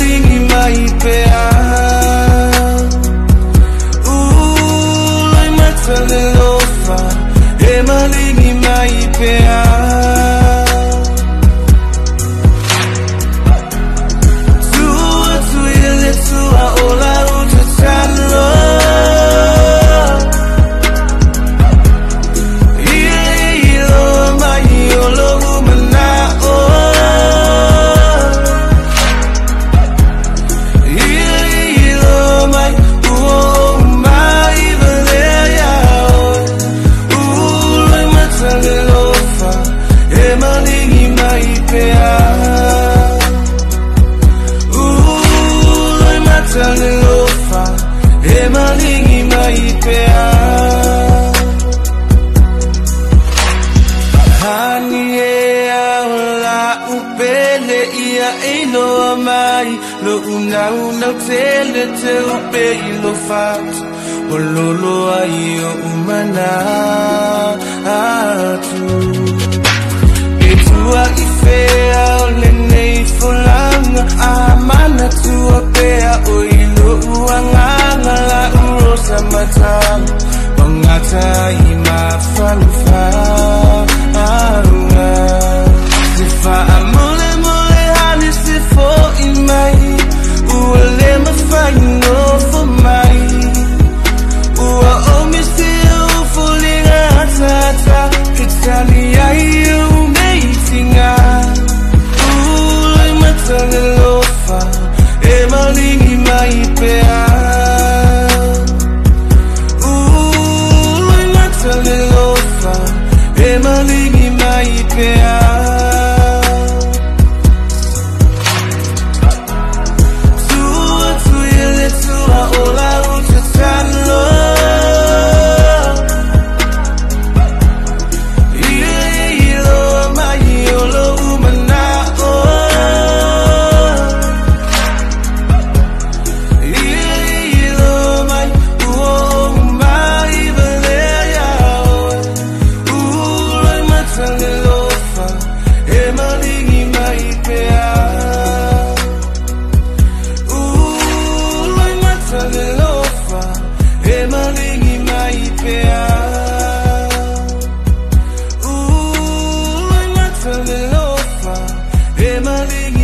malingi maipea Loi matale lofa E malingi maipea Tua tuile tua ola utatalo Ilo mai olo umanao Ilo mai uo mai velea Loi matale lofa E malingi maipea Loi matale lofa E malingi maipea Hani e aula upele ia ilo amai Lo una tele te upe ilo fat Ololo aio umana atu E tua ifea ole nei fulanga Amana tua pea o ilo uanganga la urosa matang Wangata ima falufa Sifa amole mole hani sifo imai Uole mafaino for mai Ua omisi ufulinga tata Kitalia iu meitinga Uloi matale lofa E malingi maipea Uloi matale lofa E malingi maipea Tua tuile tua ola utatalo Ilo mai olo umanao Ilo mai uo mai velea Uloi matale lofa E malingi maipea Uloi matale lofa E malingi maipea Uloi matale lofa E malingi